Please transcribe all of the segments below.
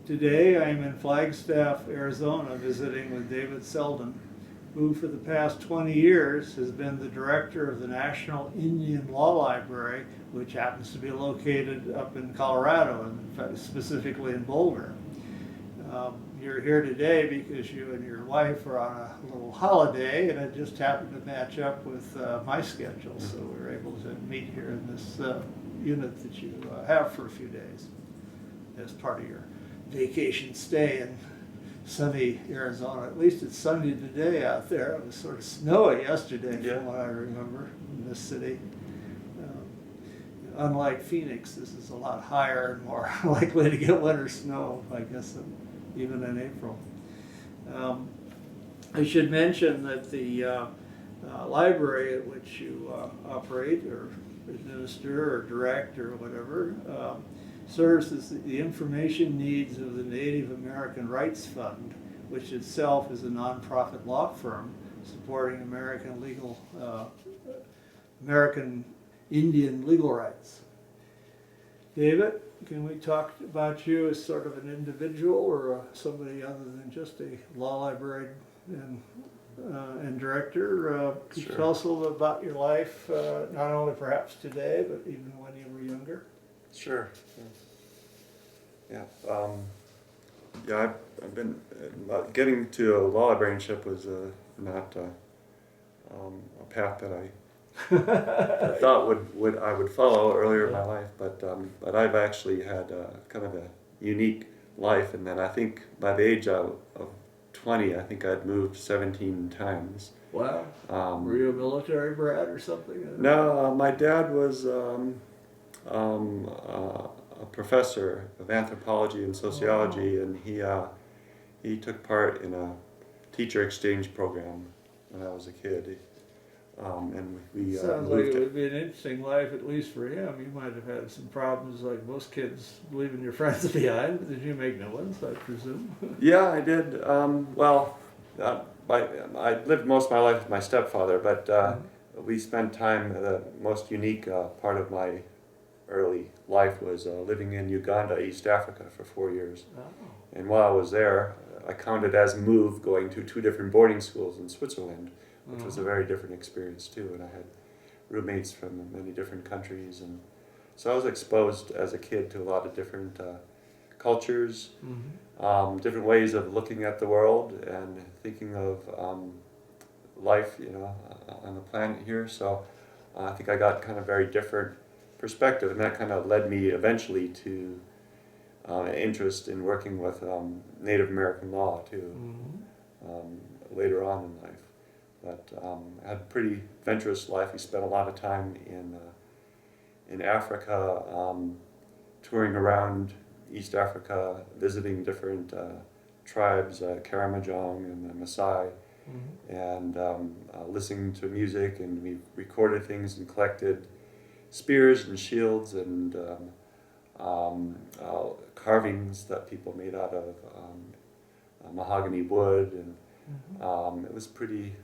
Today I am in Flagstaff, Arizona, visiting with David Selden, who for the past 20 years has been the director of the National Indian Law Library, which happens to be located up in Colorado, and in fact, specifically in Boulder. You're here today because you and your wife are on a little holiday, and it just happened to match up with my schedule, so we were able to meet here in this unit that you have for a few days as part of your vacation stay in sunny Arizona. At least it's sunny today out there. It was sort of snowy yesterday, from what I remember, in this city. Unlike Phoenix, this is a lot higher and more likely to get winter snow, I guess, even in April. I should mention that the library at which you operate or administer or direct or whatever serves as the information needs of the Native American Rights Fund, which itself is a nonprofit law firm supporting American Indian legal rights. David, can we talk about you as sort of an individual or somebody other than just a law librarian and director? Could you tell us a little bit about your life, not only perhaps today, but even when you were younger? Sure. Yeah. I've been getting to a law librarianship was not a path that I thought I would follow earlier in my life, but I've actually had kind of a unique life, and then I think by the age of 20, I think I'd moved 17 times. Wow. Were you a military brat or something? No, my dad was a professor of anthropology and sociology, and he took part in a teacher exchange program when I was a kid. And we sounds like it would be an interesting life, at least for him. You might have had some problems like most kids leaving your friends behind. Did you make new ones, I presume? Yeah, I did. I lived most of my life with my stepfather, but we spent time, the most unique part of my early life was living in Uganda, East Africa, for 4 years. Oh. And while I was there, I counted as a move going to 2 different boarding schools in Switzerland, which was a very different experience too. And I had roommates from many different countries, and so I was exposed as a kid to a lot of different cultures, different ways of looking at the world and thinking of life, on the planet here. So I think I got kind of very different perspective, and that kind of led me eventually to interest in working with Native American law too, later on in life. But I had a pretty adventurous life. We spent a lot of time in Africa, touring around East Africa, visiting different tribes, Karamojong and the Maasai, and listening to music, and we recorded things and collected spears and shields and carvings that people made out of mahogany wood, and it was pretty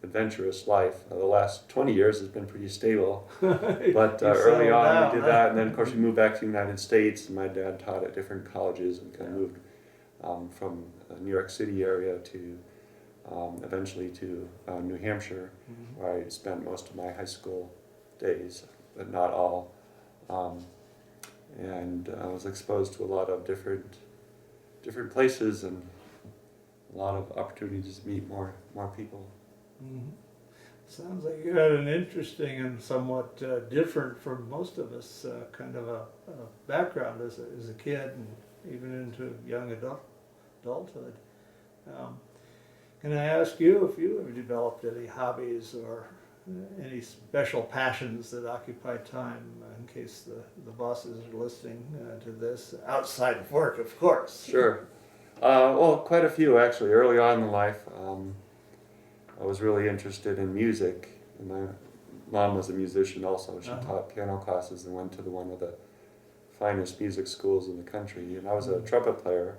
adventurous life. The last 20 years has been pretty stable, but early on we did that, and then of course we moved back to the United States, and my dad taught at different colleges and kind of moved from the New York City area to eventually to New Hampshire, where I spent most of my high school days, but not all. And I was exposed to a lot of different places and a lot of opportunities to meet more people. Sounds like you had an interesting and somewhat different from most of us kind of a background as a kid and even into young adulthood. Can I ask you if you ever developed any hobbies or any special passions that occupy time, in case the bosses are listening to this, outside of work, of course? Sure. Well, quite a few actually. Early on in life, I was really interested in music, and my mom was a musician also. She taught piano classes and went to one of the finest music schools in the country, and I was a trumpet player,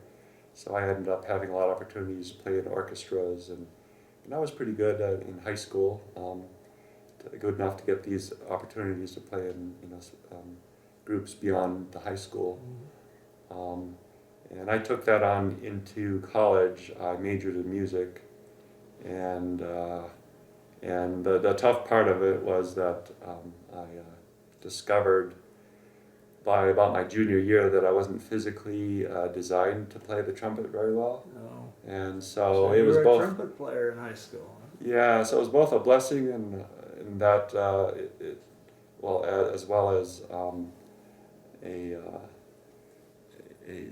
so I ended up having a lot of opportunities to play in orchestras, and I was pretty good in high school, good enough to get these opportunities to play in groups beyond the high school. And I took that on into college. I majored in music, and the tough part of it was that I discovered by about my junior year that I wasn't physically designed to play the trumpet very well. No. And So it you was were a both. trumpet player in high school. Huh? Yeah, so it was both a blessing and in that as well as a,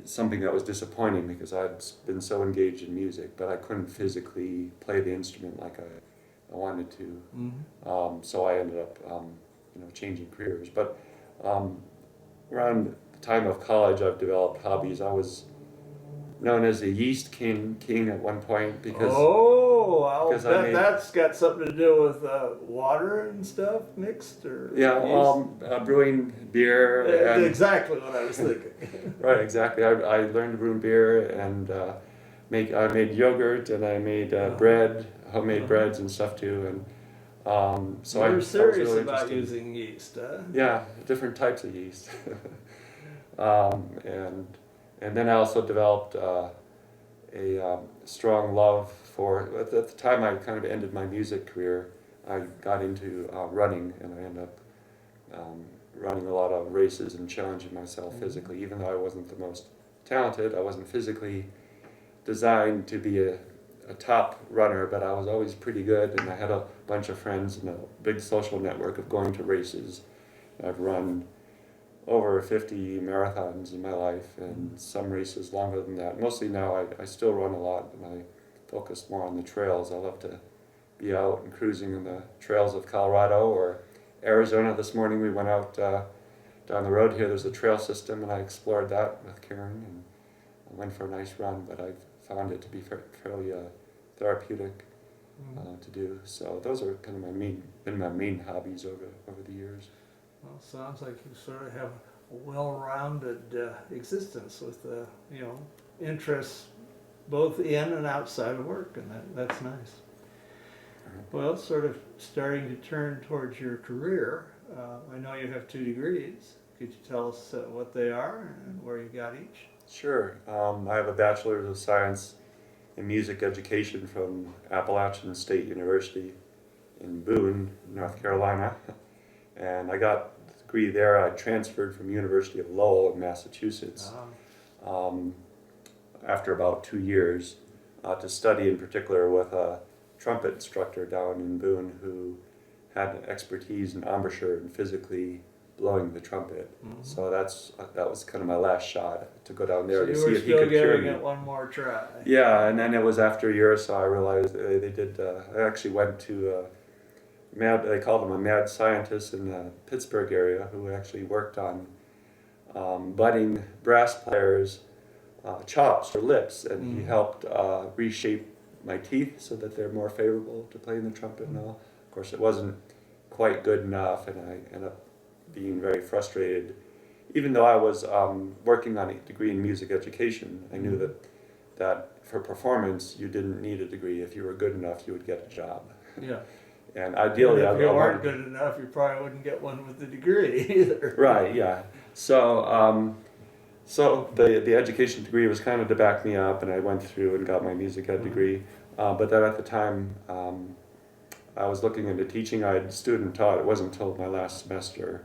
something that was disappointing because I'd been so engaged in music, but I couldn't physically play the instrument like I wanted to. Mm-hmm. So I ended up changing careers. But around the time of college, I've developed hobbies. I was known as the yeast king at one point because I'll because I bet made- that's got something to do with water and stuff mixed, or yeast? Brewing beer and Exactly what I was thinking. right, exactly. I learned to brew beer and I made yogurt and I made bread, homemade breads and stuff too. And so You're I was serious really about interested. using yeast, huh? Yeah, different types of yeast. And then I also developed a strong love for, at the time I kind of ended my music career, I got into running, and I ended up running a lot of races and challenging myself physically. Even though I wasn't the most talented, I wasn't physically designed to be a top runner, but I was always pretty good, and I had a bunch of friends and a big social network of going to races. I've run over 50 marathons in my life, and some races longer than that. Mostly now I still run a lot, and I focus more on the trails. I love to be out and cruising in the trails of Colorado or Arizona. This morning we went out down the road here. There's a trail system, and I explored that with Karen, and I went for a nice run, but I've found it to be fairly therapeutic to do. So those are kind of my main hobbies over the years. Well, sounds like you sort of have a well-rounded existence with interests both in and outside of work, and that's nice. Well, sort of starting to turn towards your career, I know you have 2 degrees. Could you tell us what they are and where you got each? Sure. I have a Bachelor's of Science in Music Education from Appalachian State University in Boone, North Carolina. And I got the degree there. I transferred from University of Lowell in Massachusetts after about 2 years to study in particular with a trumpet instructor down in Boone who had expertise in embouchure and physically blowing the trumpet. So that was kind of my last shot to go down there to see if he could cure me. You were still giving it one more try. Yeah, and then it was after a year or so I realized they did. I actually went to they called him a mad scientist in the Pittsburgh area who actually worked on budding brass players' chops or lips, and he helped reshape my teeth so that they're more favorable to playing the trumpet and all. Of course, it wasn't quite good enough, and I ended up being very frustrated. Even though I was working on a degree in music education, I knew that for performance you didn't need a degree. If you were good enough, you would get a job. Yeah. And ideally, if you weren't good enough, you probably wouldn't get one with the degree either. Right. Yeah. So the education degree was kind of to back me up, and I went through and got my music ed degree. But then at the time, I was looking into teaching. I had student taught. It wasn't until my last semester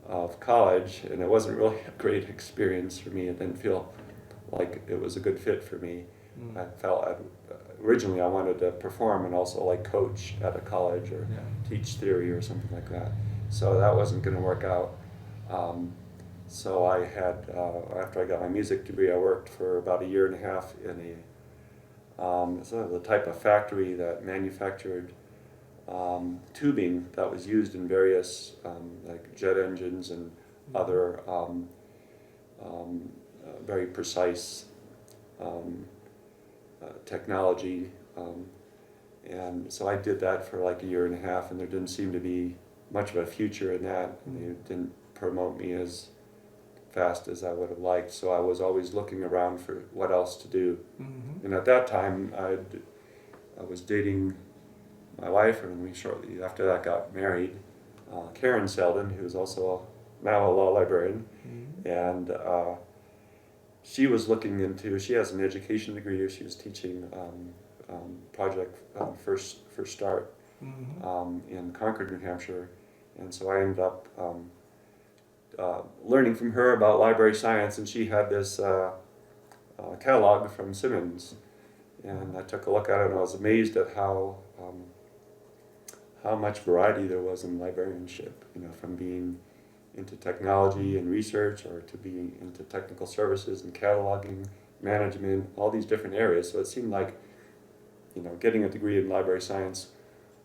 of college, and it wasn't really a great experience for me. It didn't feel like it was a good fit for me. I felt originally I wanted to perform and also like coach at a college or teach theory or something like that. So that wasn't going to work out. So I had after I got my music degree, I worked for about a year and a half in the type of factory that manufactured tubing that was used in various like jet engines and other very precise technology, and so I did that for like a year and a half, and there didn't seem to be much of a future in that. They didn't promote me as fast as I would have liked, so I was always looking around for what else to do. And at that time I was dating my wife, and we shortly after that got married, Karen Selden, who is also now a law librarian. And she was looking into, she has an education degree, she was teaching project First Start in Concord, New Hampshire. And so I ended up learning from her about library science, and she had this catalog from Simmons. And I took a look at it, and I was amazed at how much variety there was in librarianship, from being into technology and research, or to being into technical services and cataloging, management, all these different areas. So it seemed like, getting a degree in library science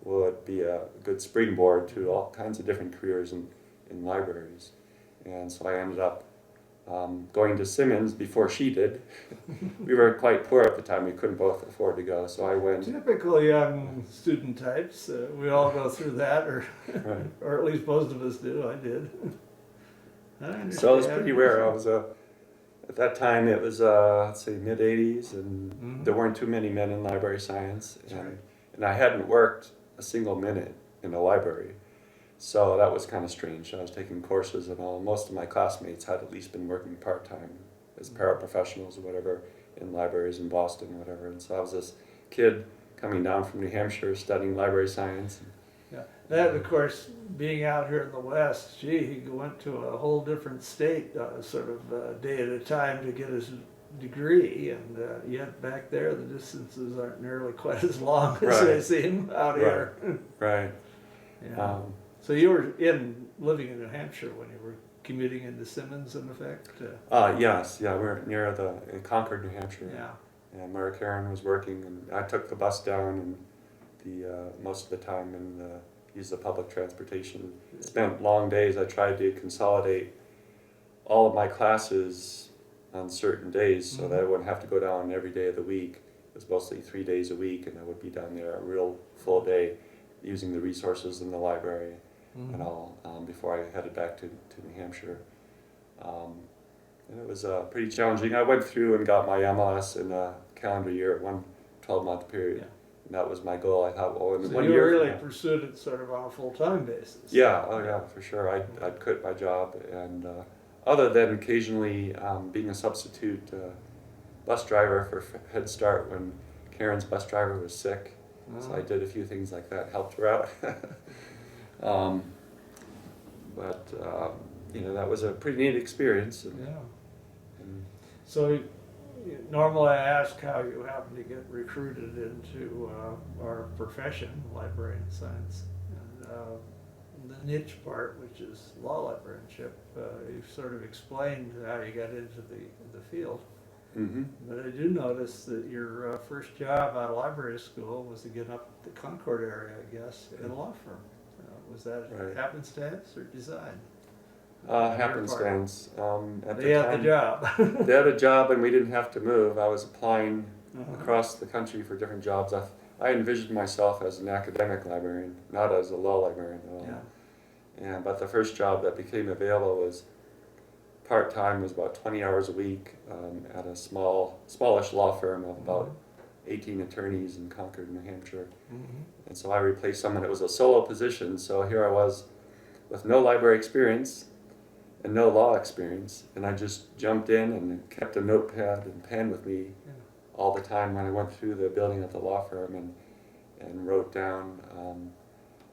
would be a good springboard to all kinds of different careers in libraries. And so I ended up going to Simmons before she did. We were quite poor at the time, we couldn't both afford to go, so I went. Typical young student types, we all go through that, or Right. or at least most of us do. I did. I understand. So it was pretty rare. I was at that time it was let's say mid '80s, and there weren't too many men in library science, and I hadn't worked a single minute in a library, so that was kind of strange. I was taking courses and all. Most of my classmates had at least been working part-time as paraprofessionals or whatever in libraries in Boston, whatever. And so I was this kid coming down from New Hampshire studying library science. Yeah, that of course, being out here in the West, he went to a whole different state, sort of a day at a time to get his degree, and yet back there the distances aren't nearly quite as long as they seem out here. Right. Yeah. So you were living in New Hampshire when you were commuting into Simmons, in effect? Yes, yeah, we're near in Concord, New Hampshire. Yeah. And Mary Karen was working, and I took the bus down, and most of the time, and used the public transportation. Spent long days. I tried to consolidate all of my classes on certain days so that I wouldn't have to go down every day of the week. It was mostly 3 days a week, and I would be down there a real full day using the resources in the library and all before I headed back to New Hampshire. And it was pretty challenging. I went through and got my MLS in a calendar year, one 12-month period. Yeah. And that was my goal. I thought, well, in So 1 you year. really pursued it sort of on a full-time basis. Yeah, oh yeah, for sure. I'd quit my job, and other than occasionally being a substitute bus driver for Head Start when Karen's bus driver was sick. So I did a few things like that, helped her out. But that was a pretty neat experience. Yeah. And So normally I ask how you happen to get recruited into our profession, librarian science. And the niche part, which is law librarianship, you've sort of explained how you got into the field. But I do notice that your first job out of library school was to get up the Concord area, I guess, at a law firm. Was that happenstance or design? Happenstance. They had the job. They had a job, and we didn't have to move. I was applying across the country for different jobs. I envisioned myself as an academic librarian, not as a law librarian at all. Yeah. But the first job that became available was part-time, was about 20 hours a week at a smallish law firm of about 18 attorneys in Concord, New Hampshire. And so I replaced someone. It was a solo position, so here I was with no library experience and no law experience, and I just jumped in and kept a notepad and pen with me all the time when I went through the building at the law firm, and wrote down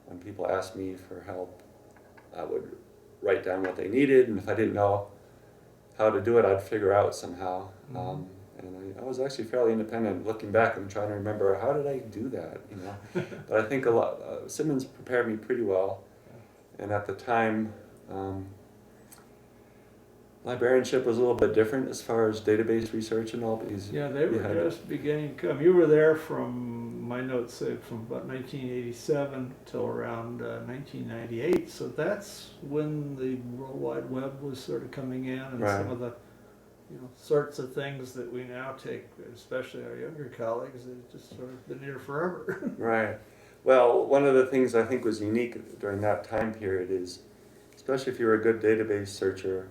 when people asked me for help. I would write down what they needed, and if I didn't know how to do it, I'd figure out somehow. And I was actually fairly independent. Looking back, I'm trying to remember, how did I do that? But I think a lot. Simmons prepared me pretty well, and at the time, librarianship was a little bit different as far as database research and all. Because yeah, they were just beginning to come. You were there from, my notes say, from about 1987 till around 1998. So that's when the World Wide Web was sort of coming in, and some of the sorts of things that we now take, especially our younger colleagues, have just sort of been here forever. Right. Well, one of the things I think was unique during that time period is, especially if you were a good database searcher,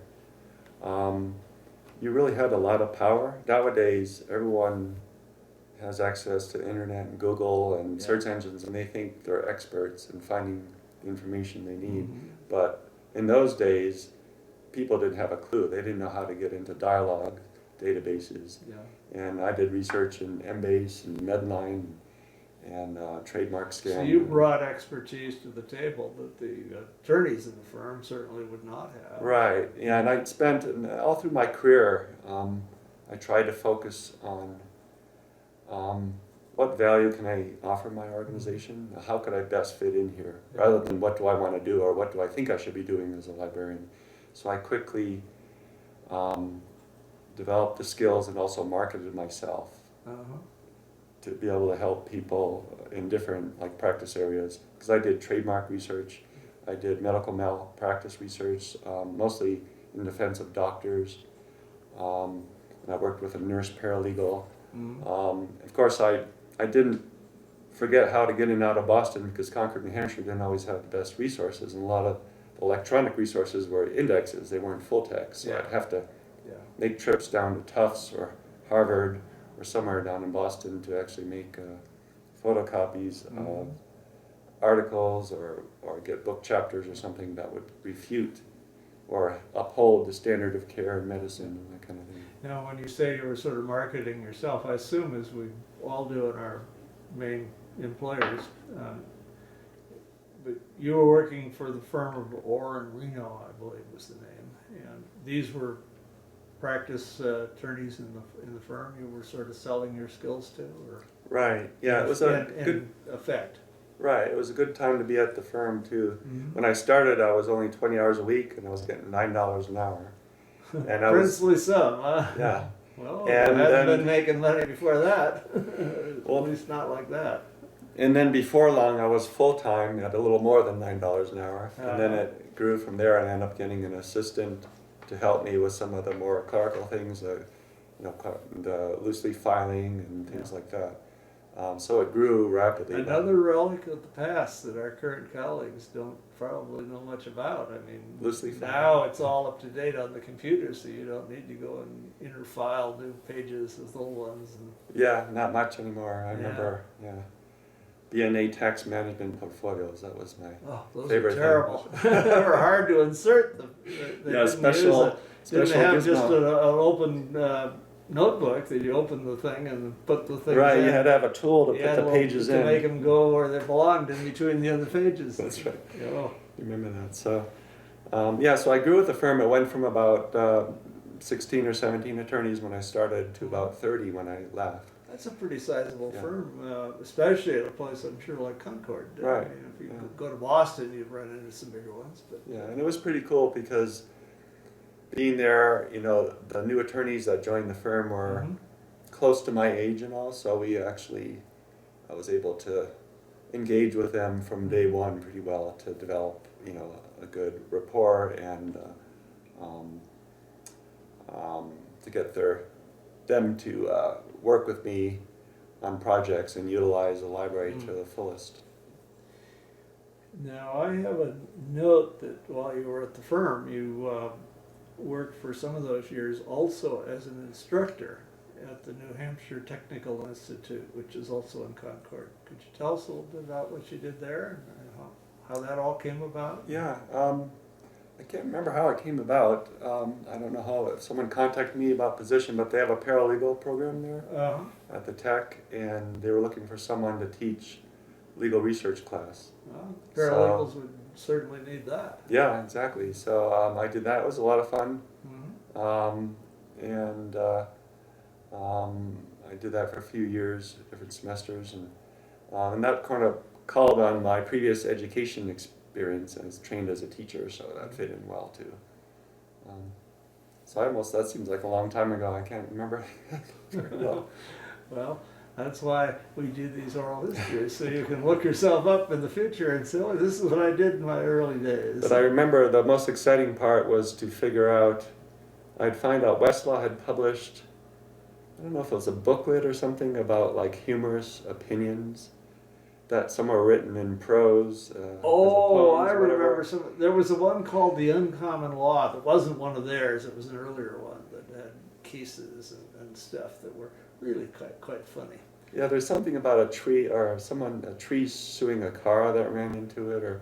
you really had a lot of power. Nowadays, everyone has access to the internet and Google and search engines, and they think they're experts in finding the information they need. But in those days, people didn't have a clue. They didn't know how to get into dialogue. databases. Yeah. And I did research in Embase and Medline and trademark scan. So you brought expertise to the table that the attorneys in the firm certainly would not have. Right, yeah, and I spent, all through my career, I tried to focus on what value can I offer my organization? How could I best fit in here? Rather than what do I want to do or what do I think I should be doing as a librarian. So I quickly developed the skills and also marketed myself to be able to help people in different practice areas. Because I did trademark research, I did medical malpractice research, mostly in defense of doctors. And I worked with a nurse paralegal. Of course, I didn't forget how to get in and out of Boston because Concord, New Hampshire didn't always have the best resources, and a lot of electronic resources were indexes, they weren't full text. So I'd have to make trips down to Tufts or Harvard or somewhere down in Boston to actually make photocopies of articles or get book chapters or something that would refute or uphold the standard of care in medicine and that kind of thing. Now, when you say you were sort of marketing yourself, I assume, as we all do in our main employers, but you were working for the firm of Orr and Reno, I believe was the name, and these were practice attorneys in the firm you were sort of selling your skills to, or Right. Yeah, it was a good effect. Right. It was a good time to be at the firm too. When I started, I was only 20 hours a week, and I was getting $9 an hour. And I was Princely sum, huh? yeah. Well, And I hadn't then, been making money before that. Well, At least not like that. And then before long, I was full time at a little more than $9 an hour, and then it grew from there. And I ended up getting an assistant to help me with some of the more clerical things, the loose leaf filing and things like that. So it grew rapidly. Another relic of the past that our current colleagues don't probably know much about. I mean, Loose leaf now it's all up to date on the computer, so you don't need to go and interfile new pages with old ones. And yeah, not much anymore. I remember, BNA tax management portfolios. That was my those favorite are terrible. thing. They were hard to insert. Special didn't have gizmo. just an open notebook that you open the thing and put the things Right, in. you had to have a tool to You put had the pages to in. make them go where they belonged in between the other pages. That's right. Oh. Remember that. So, so I grew with the firm. It went from about 16 or 17 attorneys when I started to about 30 when I left. That's a pretty sizable firm, especially at a place I'm sure like Concord. Right. I mean, if you go to Boston, you'd run into some bigger ones. But Yeah, and it was pretty cool because being there, the new attorneys that joined the firm were close to my age and all, so I was able to engage with them from day one pretty well to develop, a good rapport and to get them to work with me on projects and utilize the library to the fullest. now I have a note that while you were at the firm, you worked for some of those years also as an instructor at the New Hampshire Technical Institute, which is also in Concord. Could you tell us a little bit about what you did there and how that all came about? Yeah, I can't remember how it came about. I don't know how someone contacted me about position, but they have a paralegal program there at the Tech, and they were looking for someone to teach legal research class. Well, paralegals would certainly need that. Yeah, exactly. So I did that. It was a lot of fun. I did that for a few years, different semesters, and that kind of called on my previous education experience. I was trained as a teacher, so that fit in well too. That seems like a long time ago. I can't remember very well. Well, that's why we do these oral histories, so you can look yourself up in the future and say, oh, this is what I did in my early days. But I remember the most exciting part was to figure out, I'd find out Westlaw had published, I don't know if it was a booklet or something about humorous opinions that some were written in prose. I remember some. There was a one called The Uncommon Law that wasn't one of theirs. It was an earlier one that had cases and stuff that were really quite funny. Yeah, there's something about a tree suing a car that ran into it,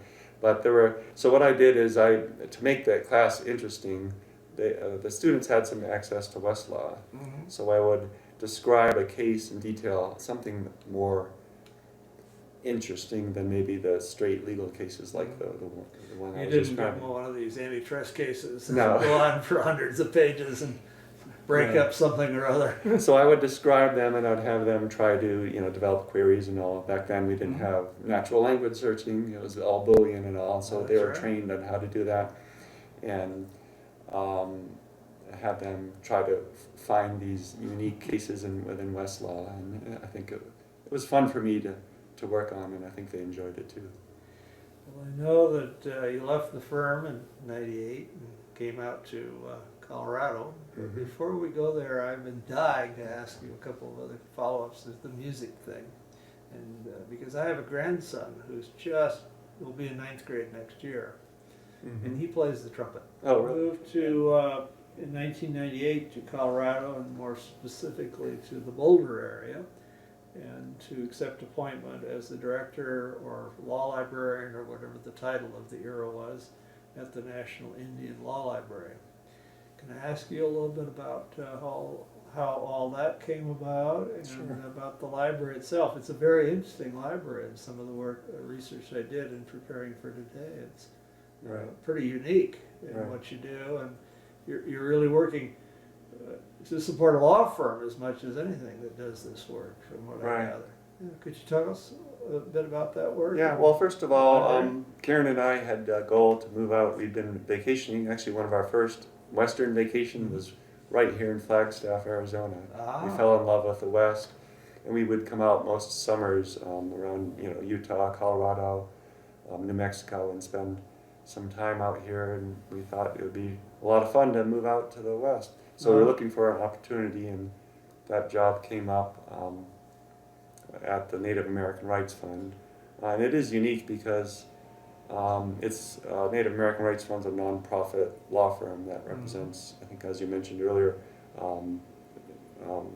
so what I did is to make that class interesting, the students had some access to Westlaw, Mhm. so I would describe a case in detail, something more interesting than maybe the straight legal cases like the one I You was didn't give describing. them one of these antitrust cases that No. go on for hundreds of pages and break No. up something or other. So I would describe them, and I'd have them try to, develop queries and all. Back then, we didn't Mhm. have natural language searching; it was all Boolean and all. So they That's were right. trained on how to do that, and have them try to find these unique cases within Westlaw. And I think it was fun for me to work on, and I think they enjoyed it too. Well, I know that you left the firm in '98 and came out to Colorado. Mhm. Before we go there, I've been dying to ask you a couple of other follow-ups. There's the music thing. And because I have a grandson who's will be in ninth grade next year, and he plays the trumpet. Oh, really? Moved to, in 1998 to Colorado, and more specifically to the Boulder area, and to accept appointment as the director or law librarian, or whatever the title of the era was, at the National Indian Law Library. Can I ask you a little bit about how all that came about, and Sure. about the library itself? It's a very interesting library, and some of the research I did in preparing for today, it's Right. pretty unique in Right. what you do, and you're really working to support a law firm as much as anything that does this work, from what Right. I gather. Yeah, could you tell us a bit about that work? Yeah, well, first of all, Library? Karen and I had a goal to move out. We'd been vacationing. Actually, one of our first Western vacation was right here in Flagstaff, Arizona. We Ah. fell in love with the West, and we would come out most summers around Utah, Colorado, New Mexico, and spend some time out here. And we thought it would be a lot of fun to move out to the West. So we were looking for an opportunity, and that job came up at the Native American Rights Fund. And it is unique because it's Native American Rights Fund's a nonprofit law firm that represents, I think, as you mentioned earlier,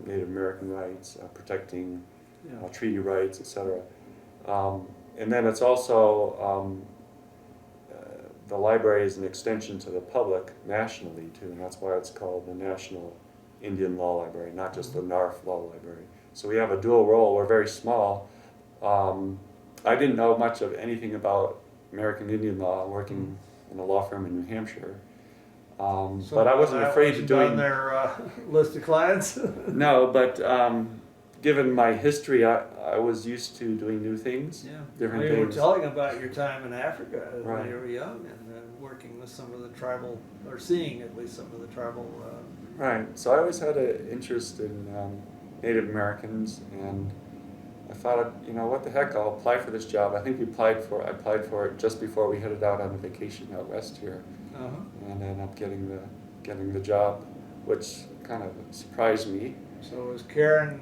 Native American rights, protecting Yeah. treaty rights, etc. And then it's also the library is an extension to the public nationally too, and that's why it's called the National Indian Law Library, not just the NARF Law Library. So we have a dual role. We're very small. I didn't know much of anything about American Indian law working in a law firm in New Hampshire, but I wasn't afraid of doing on their list of clients. no. But given my history, I was used to doing new things, Yeah, different you were things. telling about your time in Africa Right. when you were young, and working with some of the tribal, or seeing at least some of the tribal. Right. So I always had an interest in Native Americans, and I thought, what the heck? I'll apply for this job. I think I applied for it just before we headed out on a vacation out west here, and ended up getting the job, which kind of surprised me. So was Karen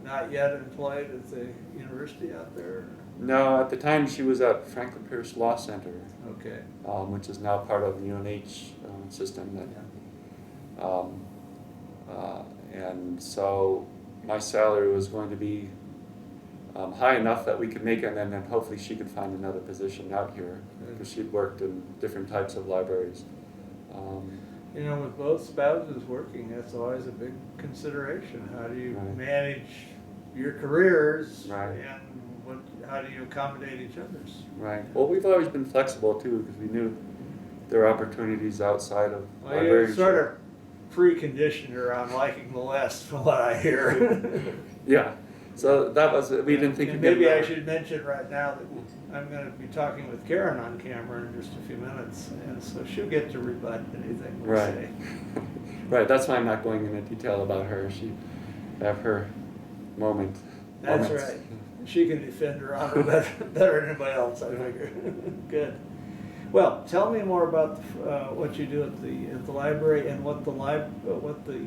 not yet employed at the university out there? No, at the time she was at Franklin Pierce Law Center, Okay. which is now part of the UNH system. And so my salary was going to be high enough that we could make it, and then hopefully she could find another position out here, because she'd worked in different types of libraries. With both spouses working, that's always a big consideration. How do you Right. manage your careers, Right. and how do you accommodate each other's? Right. Well, we've always been flexible too, because we knew there are opportunities outside of Well, you're librarianship. sort of preconditioned her on liking the West, from what I hear. Yeah. So that was, we didn't think And you'd maybe get I that. should mention right now that I'm going to be talking with Karen on camera in just a few minutes, and so she'll get to rebut anything we Right. say. Right, that's why I'm not going into detail about her. She have her moments. That's right. She can defend her honor better than anybody else, I figure. Good. Well, tell me more about what you do at the library, and what the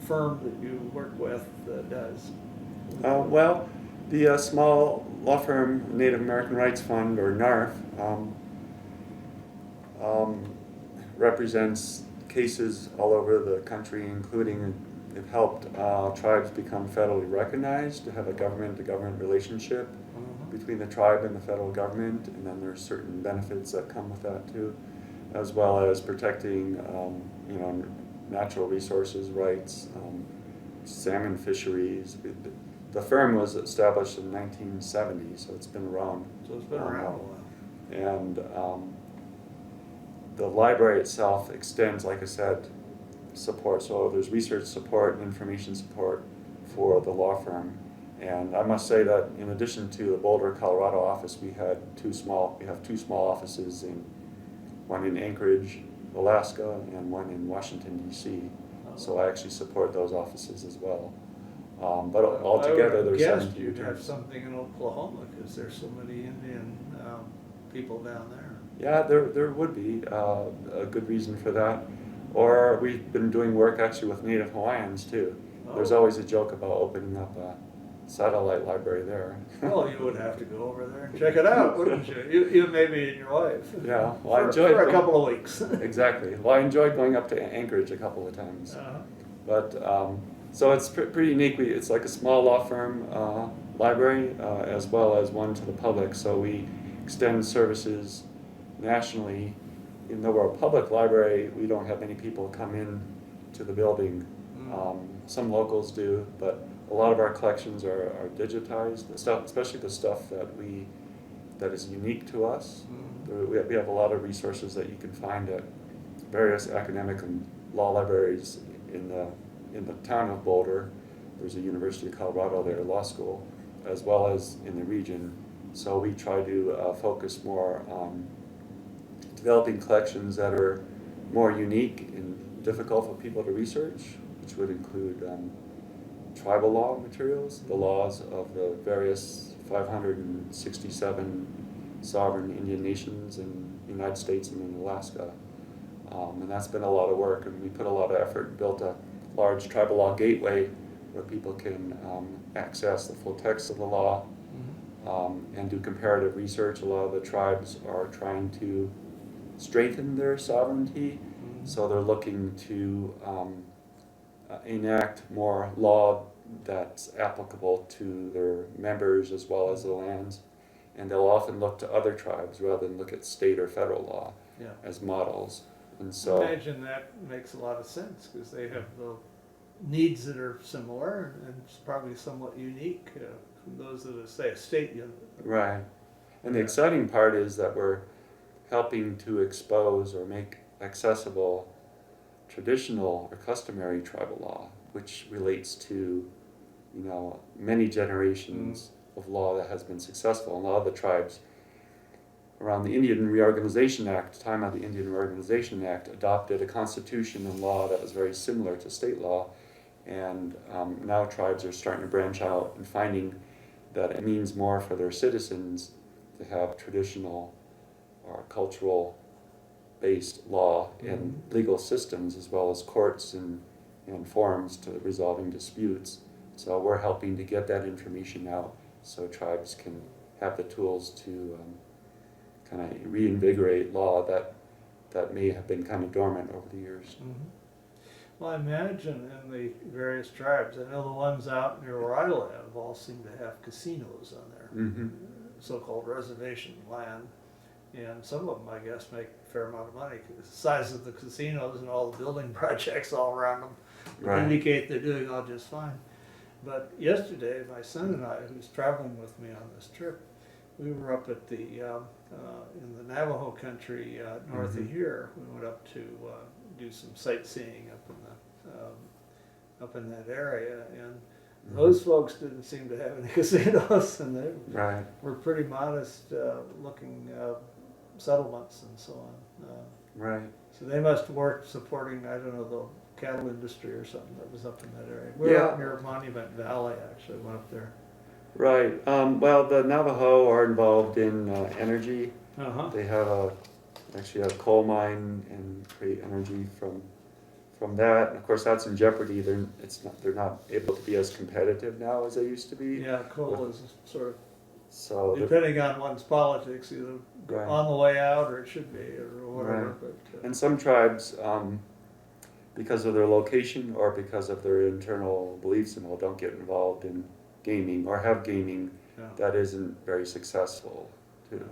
firm that you work with does. Well, the small law firm Native American Rights Fund, or NARF, represents cases all over the country, including it helped tribes become federally recognized, to have a government-to-government relationship between the tribe and the federal government, and then there's certain benefits that come with that too. as well as protecting, natural resources rights, salmon fisheries. The firm was established in 1970, so it's been around. So it's been around a while. And the library itself extends, like I said, support. So there's research support and information support for the law firm. And I must say that in addition to the Boulder, Colorado office, we have two small offices, one in Anchorage, Alaska, and one in Washington, D.C. So I actually support those offices as well. But altogether, there's 70 you'd have returns. something in Oklahoma because there's so many Indian people down there. Yeah, there would be a good reason for that. Or we've been doing work actually with Native Hawaiians too. There's Oh. always a joke about opening up a satellite library there. Well, you would have to go over there and check it out, wouldn't you? You maybe and your wife. Yeah, well, I for enjoyed a going- couple of weeks. Exactly. Well, I enjoyed going up to Anchorage a couple of times. Uh-huh. But so it's pretty unique. It's like a small law firm library as well as one to the public. So we extend services nationally. Even though we're a public library, we don't have many people come in to the building. Some locals do, but a lot of our collections are digitized. The stuff, especially the stuff that is unique to us. We have a lot of resources that you can find at various academic and law libraries in the town of Boulder. There's a University of Colorado there, law school, as well as in the region. So we try to focus more on developing collections that are more unique and difficult for people to research, which would include tribal law materials, the laws of the various 567 sovereign Indian nations in the United States and in Alaska. And that's been a lot of work, and we put a lot of effort and built a large tribal law gateway where people can access the full text of the law and do comparative research. A lot of the tribes are trying to strengthen their sovereignty, so they're looking to enact more law that's applicable to their members as well as the lands. And they'll often look to other tribes rather than look at state or federal law as models. And so, I imagine that makes a lot of sense because they have the needs that are similar and it's probably somewhat unique from those that are, say, a state unit. right. And the exciting part is that we're helping to expose or make accessible traditional or customary tribal law, which relates to, many generations of law that has been successful. And a lot of the tribes around the Indian Reorganization Act, time of the Indian Reorganization Act, adopted a constitution and law that was very similar to state law. And now tribes are starting to branch out and finding that it means more for their citizens to have traditional or cultural based law and legal systems as well as courts and forums to resolving disputes. So we're helping to get that information out so tribes can have the tools to kind of reinvigorate law that may have been kind of dormant over the years. Well, I imagine in the various tribes, I know the ones out near where I live all seem to have casinos on their so-called reservation land. And some of them, I guess, make a fair amount of money because the size of the casinos and all the building projects all around them indicate they're doing all just fine. But yesterday, my son and I, who's traveling with me on this trip, we were up at the in the Navajo country north of here. We went up to do some sightseeing up in that area, and those folks didn't seem to have any casinos, and they were pretty modest looking settlements and so on. So they must work supporting, I don't know, the cattle industry or something that was up in that area. We're up near Monument Valley, actually, went up there. Right. Well, the Navajo are involved in energy. They have actually a coal mine and create energy from that. And of course, that's in jeopardy. They're not able to be as competitive now as they used to be. Yeah, coal is sort So of, depending on one's politics, either on the way out or it should be or whatever. But, and some tribes, because of their location or because of their internal beliefs and all, don't get involved in gaming or have gaming that isn't very successful too.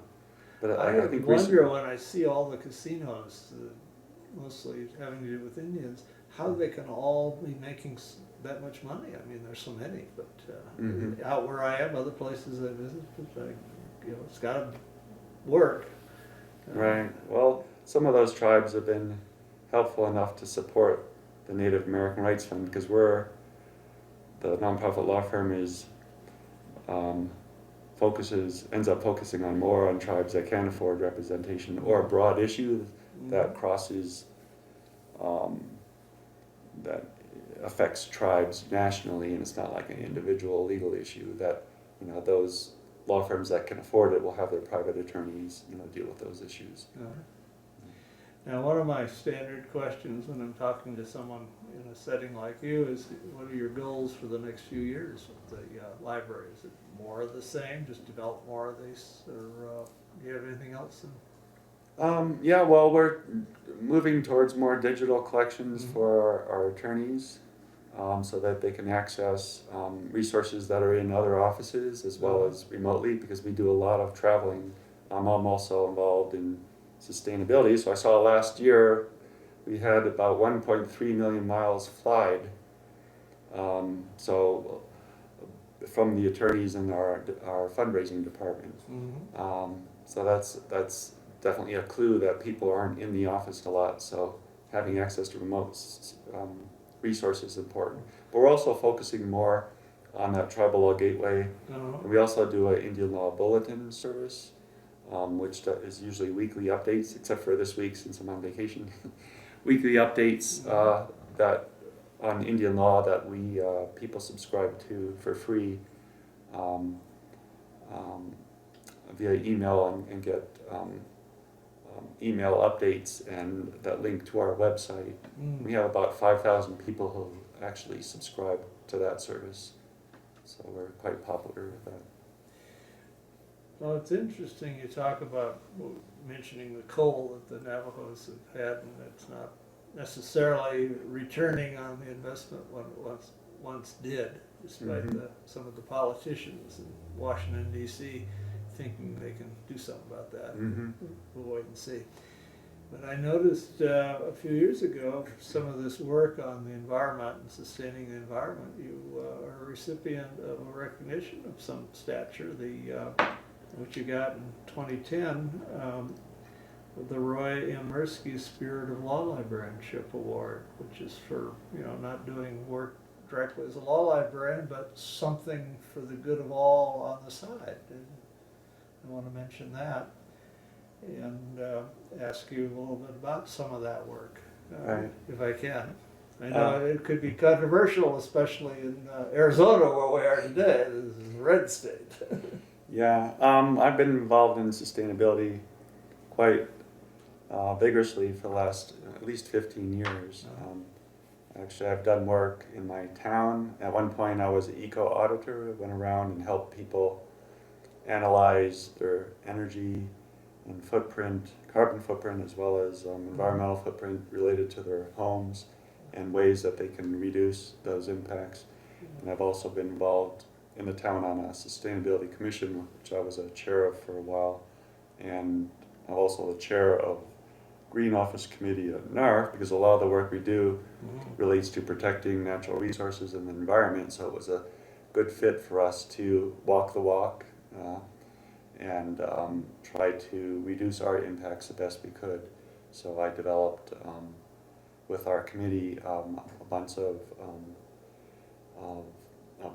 But I I think wonder when I see all the casinos, mostly having to do with Indians, how they can all be making that much money. I mean, there's so many, but Mhm. out where I am, other places I visit, it's got to work. Right. Well, some of those tribes have been helpful enough to support the Native American Rights Fund because the nonprofit law firm is um, ends up focusing more on tribes that can't afford representation or a broad issue that crosses um, that affects tribes nationally, and it's not like an individual legal issue that those law firms that can afford it will have their private attorneys deal with those issues. Now, one of my standard questions when I'm talking to someone in a setting like you is, what are your goals for the next few years with the library? Is it more of the same, just develop more of these, or do you have anything else? Yeah, well, we're moving towards more digital collections for our attorneys so that they can access resources that are in other offices as well as remotely, because we do a lot of traveling. I'm also involved in sustainability, so I saw last year we had about 1.3 million miles flied. So from the attorneys in our fundraising department. So that's definitely a clue that people aren't in the office a lot, so having access to remote resources is important. But we're also focusing more on that tribal law gateway. And we also do an Indian law bulletin service, which is usually weekly updates, except for this week since I'm on vacation. Weekly updates that on Indian law that we people subscribe to for free via email and get email updates and that link to our website. We have about 5,000 people who actually subscribe to that service, so we're quite popular with that. Well, it's interesting you talk about mentioning the coal that the Navajos have had, and it's not necessarily returning on the investment one once did, despite some of the politicians in Washington, D.C. thinking they can do something about that. We'll wait and see. But I noticed a few years ago some of this work on the environment and sustaining the environment. You are a recipient of a recognition of some stature, which you got in 2010, the Roy M. Mirsky Spirit of Law Librarianship Award, which is for not doing work directly as a law librarian, but something for the good of all on the side. And I want to mention that and ask you a little bit about some of that work, if I can. I know it could be controversial, especially in Arizona where we are today. This is a red state. Yeah, I've been involved in sustainability quite vigorously for the last at least 15 years. Actually, I've done work in my town. At one point, I was an eco-auditor. I went around and helped people analyze their energy and footprint, carbon footprint, as well as environmental footprint related to their homes and ways that they can reduce those impacts. And I've also been involved in the town on a sustainability commission, which I was a chair of for a while, and I'm also the chair of Green Office Committee at NARF, because a lot of the work we do relates to protecting natural resources and the environment, so it was a good fit for us to walk the walk and try to reduce our impacts the best we could. So I developed with our committee a bunch of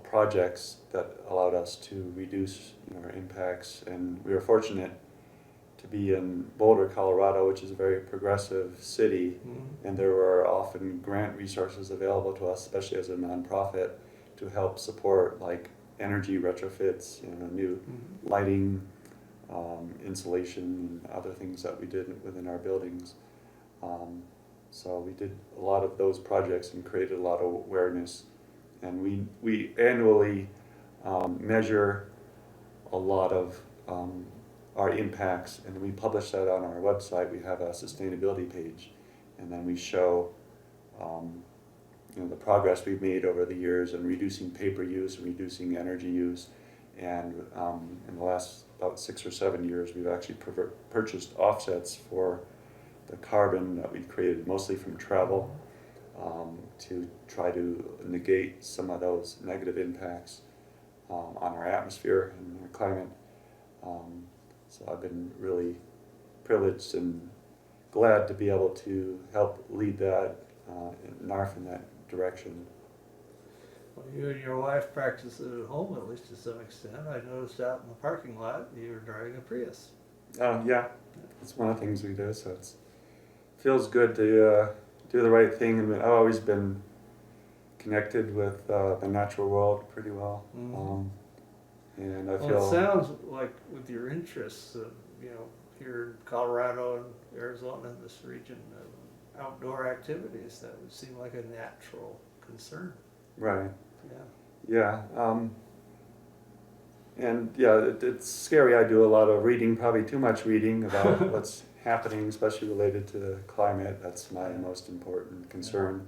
projects that allowed us to reduce our impacts, and we were fortunate to be in Boulder, Colorado, which is a very progressive city, and there were often grant resources available to us, especially as a nonprofit, to help support like energy retrofits, new lighting, insulation, and other things that we did within our buildings. So we did a lot of those projects and created a lot of awareness. And we annually measure a lot of our impacts, and we publish that on our website. We have a sustainability page, and then we show the progress we've made over the years in reducing paper use and reducing energy use. And in the last about 6 or 7 years, we've actually purchased offsets for the carbon that we've created mostly from travel, to try to negate some of those negative impacts on our atmosphere and our climate. So I've been really privileged and glad to be able to help lead that NARF in that direction. Well, you and your wife practice it at home, at least to some extent. I noticed out in the parking lot you were driving a Prius. Yeah, it's one of the things we do, so it feels good to do the right thing. And I've always been connected with the natural world pretty well. Mm-hmm. And I Well, feel... it sounds like with your interests, you know, here in Colorado and Arizona, in this region of outdoor activities, that would seem like a natural concern. Right. Yeah. Yeah. And yeah, it's scary. I do a lot of reading, probably too much reading about what's happening, especially related to the climate. That's my most important concern.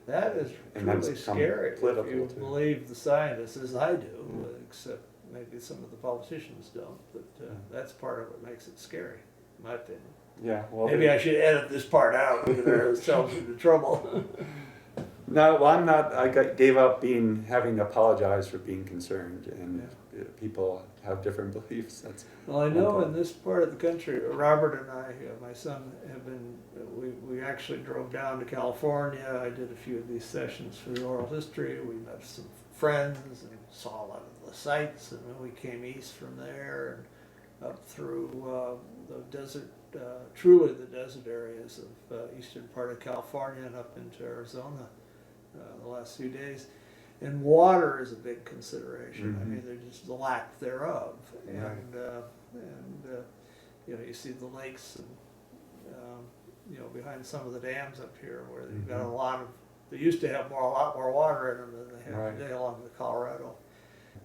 That is And then truly some scary if political you too. believe the scientists, as I do, except maybe some of the politicians don't. But that's part of what makes it scary, in my opinion. Yeah. Well, Maybe I should edit this part out and get ourselves into trouble. No, well, I'm not. Gave up having to apologize for being concerned, and people have different beliefs. That's Well, I know in this part of the country, Robert and I, my son, have been. We actually drove down to California. I did a few of these sessions for the oral history. We met some friends and saw a lot of the sights, and then we came east from there and up through the desert, truly the desert areas of eastern part of California and up into Arizona. The last few days, and water is a big consideration. Mm-hmm. I mean, there's just the lack thereof, Right. and you know, you see the lakes, and you know, behind some of the dams up here, where they've got a lot of. They used to have a lot more water in them than they have today along the Colorado.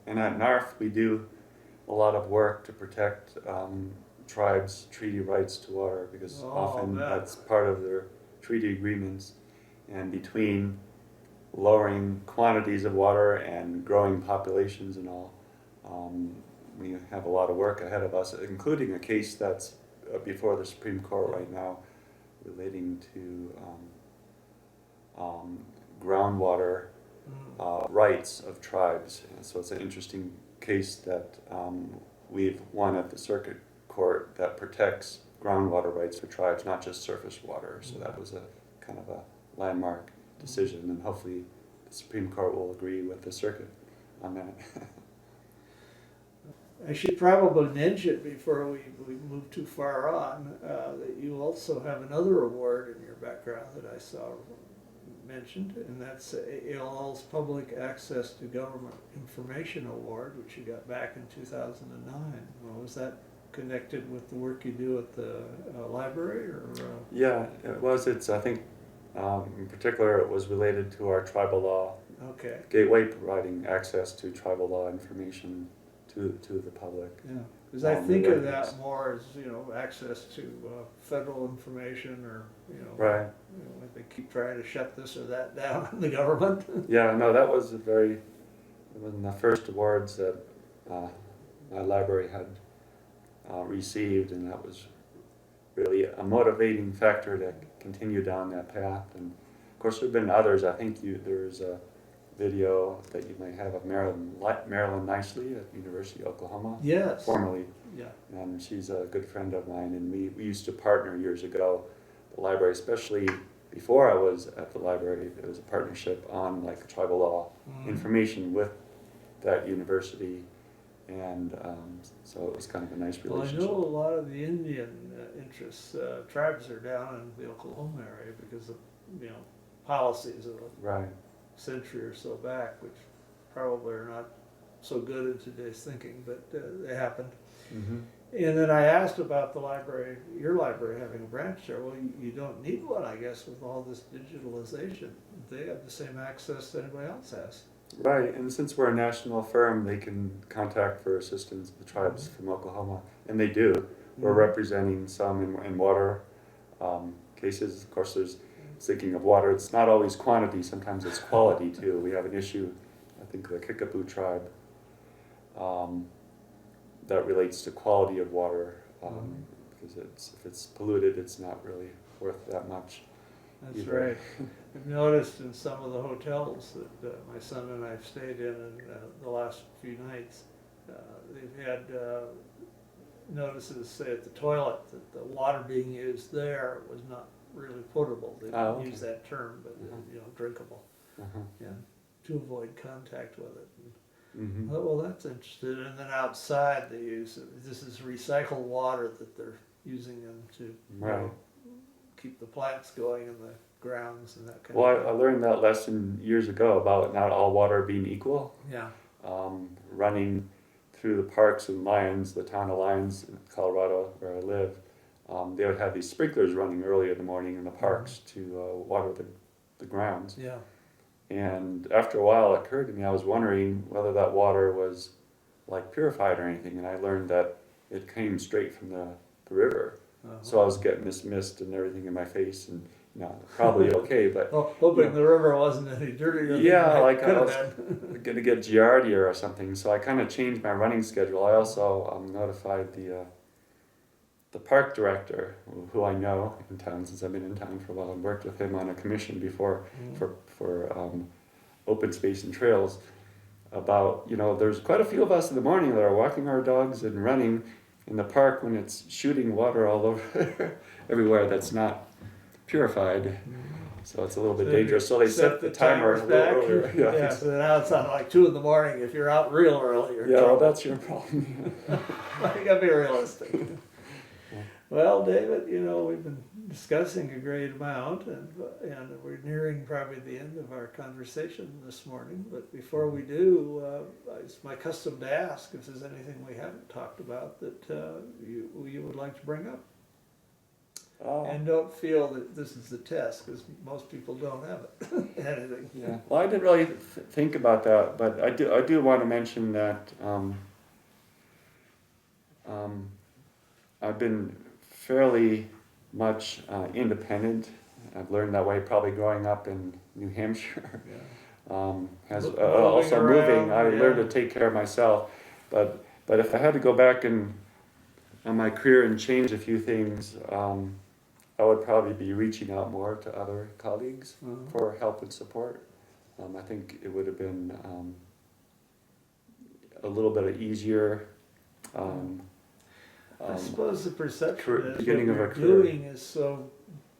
And at NARF, we do a lot of work to protect tribes' treaty rights to water, because often that's part of their treaty agreements, and between lowering quantities of water and growing populations and all. We have a lot of work ahead of us, including a case that's before the Supreme Court right now relating to groundwater rights of tribes. And so it's an interesting case that we've won at the Circuit Court that protects groundwater rights for tribes, not just surface water. So that was a kind of a landmark decision, and hopefully the Supreme Court will agree with the circuit on that. I should probably mention before we move too far on that you also have another award in your background that I saw mentioned, and that's ALL's Public Access to Government Information Award, which you got back in 2009. Well, was that connected with the work you do at the library, or? Yeah, it was. It's, I think, in particular, it was related to our tribal law gateway, providing access to tribal law information to the public. Yeah, because I think of that more as, you know, access to federal information, or, you know, right. You know, like they keep trying to shut this or that down in the government. Yeah, no, that was it was one of the first awards that my library had received, and that was really a motivating factor to continue down that path. And of course, there have been others. I think there's a video that you might have of Marilyn Nicely at University of Oklahoma. Yes. Formerly. Yeah. And she's a good friend of mine, and we used to partner years ago. The library, especially before I was at the library, there was a partnership on like tribal law information with that university. And so it was kind of a nice relationship. Well, I know a lot of the Indian interests, tribes are down in the Oklahoma area because of, you know, policies of a century or so back, which probably are not so good in today's thinking, but they happened. Mm-hmm. And then I asked about the library, your library having a branch there. Well, you don't need one, I guess, with all this digitalization. They have the same access that anybody else has. Right, and since we're a national firm, they can contact for assistance the tribes from Oklahoma, and they do. We're representing some in water cases. Of course, speaking of water, it's not always quantity, sometimes it's quality too. We have an issue, I think the Kickapoo tribe that relates to quality of water, because if it's polluted, it's not really worth that much. That's either. right. I've noticed in some of the hotels that my son and I have stayed in the last few nights, they've had notices say at the toilet that the water being used there was not really potable. They didn't use that term, but drinkable. Yeah, to avoid contact with it. Mm-hmm. Oh, well, that's interesting. And then outside, they use this is recycled water that they're using them to keep the plants going in the grounds and that kind of thing. I learned that lesson years ago about not all water being equal. Yeah. Running through the parks in Lyons, the town of Lyons, in Colorado, where I live, they would have these sprinklers running early in the morning in the parks to water the grounds. Yeah. And after a while, it occurred to me, I was wondering whether that water was like purified or anything, and I learned that it came straight from the river. So I was getting this mist and everything in my face, and probably okay, but hoping the river wasn't any dirtier. Yeah, like I was gonna get Giardia or something, so I kind of changed my running schedule. I also notified the park director, who I know in town since I've been in town for a while, and worked with him on a commission before for open space and trails. About there's quite a few of us in the morning that are walking our dogs and running in the park when it's shooting water all over everywhere that's not purified. So it's a little bit dangerous. So they set the timer a little earlier. Yeah, so now it's on like 2 a.m. if you're out real early. Well, that's your problem. You gotta be realistic. Well, David, we've been discussing a great amount, and we're nearing probably the end of our conversation this morning. But before we do, it's my custom to ask if there's anything we haven't talked about that you would like to bring up. And don't feel that this is the test, because most people don't have it. Anything. Yeah. Well, I didn't really think about that, but I do want to mention that I've been fairly much independent. I've learned that way probably growing up in New Hampshire. Also moving, I learned to take care of myself. But if I had to go back on my career and change a few things, I would probably be reaching out more to other colleagues for help and support. I think it would have been a little bit easier. I suppose the perception is beginning what of a you're career. doing is so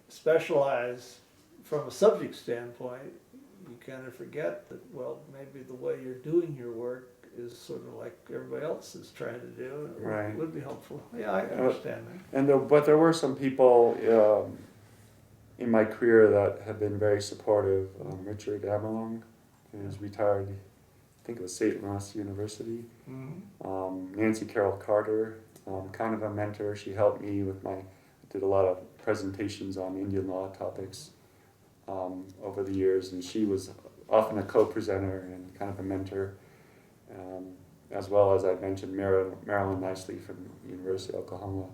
specialized from a subject standpoint, you kind of forget that, well, maybe the way you're doing your work is sort of like everybody else is trying to do. And it would be helpful. Yeah, I understand that. But there were some people in my career that have been very supportive. Richard Amelong, who's retired, I think it was St. Louis University. Nancy Carroll Carter, kind of a mentor. She helped me with I did a lot of presentations on Indian law topics over the years, and she was often a co-presenter and kind of a mentor. As well as I mentioned Marilyn Nicely from University of Oklahoma.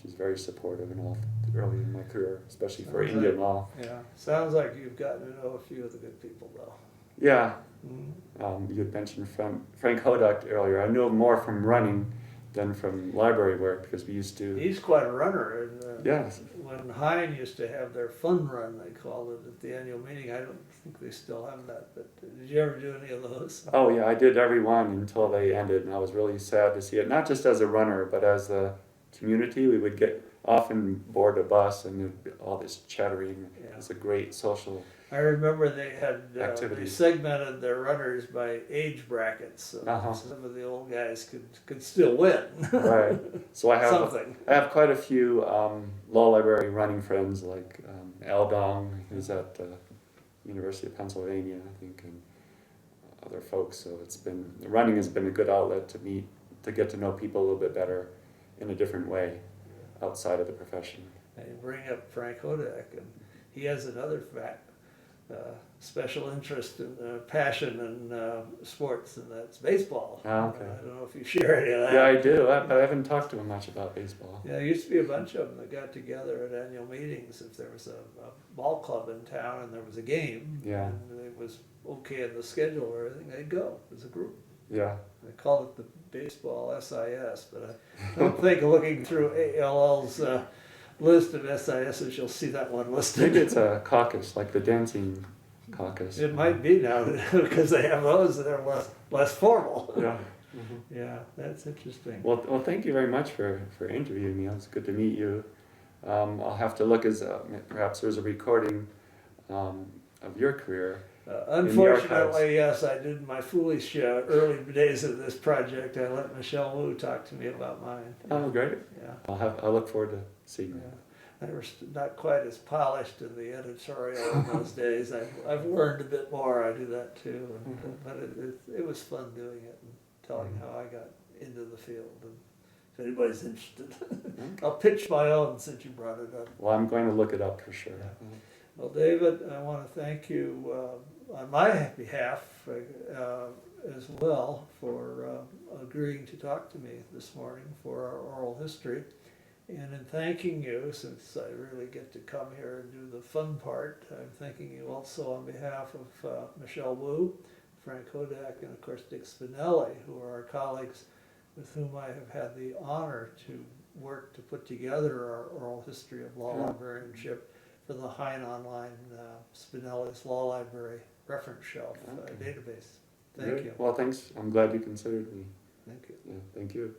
She's very supportive and all early in my career, especially for Indian law. Yeah, sounds like you've gotten to know a few of the good people though. Yeah, you had mentioned Frank Hodak earlier. I knew him more from running than from library work because we used to. He's quite a runner. And, yes. When Hine used to have their fun run, they called it, at the annual meeting, I don't think they still have that, but did you ever do any of those? Oh yeah, I did every one until they ended, and I was really sad to see it. Not just as a runner, but as a community. We would get often board a bus and there'd be all this chattering. Yeah. It was a great social I remember they had they segmented their runners by age brackets, so some of the old guys could still win. Right. So I have quite a few law library running friends like Al Dong, who's at the University of Pennsylvania, I think, and other folks. So running has been a good outlet to meet, to get to know people a little bit better in a different way outside of the profession. And you bring up Frank Hodak, and he has another special interest and passion in sports, and that's baseball. Oh, okay. I don't know if you share any of that. Yeah, I do. I haven't talked to him much about baseball. Yeah, there used to be a bunch of them that got together at annual meetings if there was a ball club in town and there was a game. Yeah. And it was okay in the schedule or everything, they'd go as a group. Yeah. I called it the baseball SIS, but I don't think looking through ALL's list of SISs, you'll see that one I think listed. it's a caucus, like the dancing caucus. It might be now, because they have those that are less formal. Yeah. Yeah, that's interesting. Well, thank you very much for interviewing me. It was good to meet you. I'll have to look as perhaps there's a recording of your career. Unfortunately, yes, I did my foolish early days of this project. I let Michelle Wu talk to me about mine. Oh, great. Yeah, I'll look forward to seeing yeah. that. I was not quite as polished in the editorial in those days. I've learned a bit more. I do that too, but it was fun doing it and telling how I got into the field. And if anybody's interested, I'll pitch my own since you brought it up. Well, I'm going to look it up for sure. Yeah. Well, David, I want to thank you on my behalf as well for agreeing to talk to me this morning for our oral history. And in thanking you, since I really get to come here and do the fun part, I'm thanking you also on behalf of Michelle Wu, Frank Hodak, and of course Dick Spinelli, who are our colleagues with whom I have had the honor to work to put together our oral history of law librarianship for the Hein Online Spinelli's Law Library Reference Shelf database. Thank you. Well, thanks. I'm glad you considered me. Thank you. Yeah, thank you.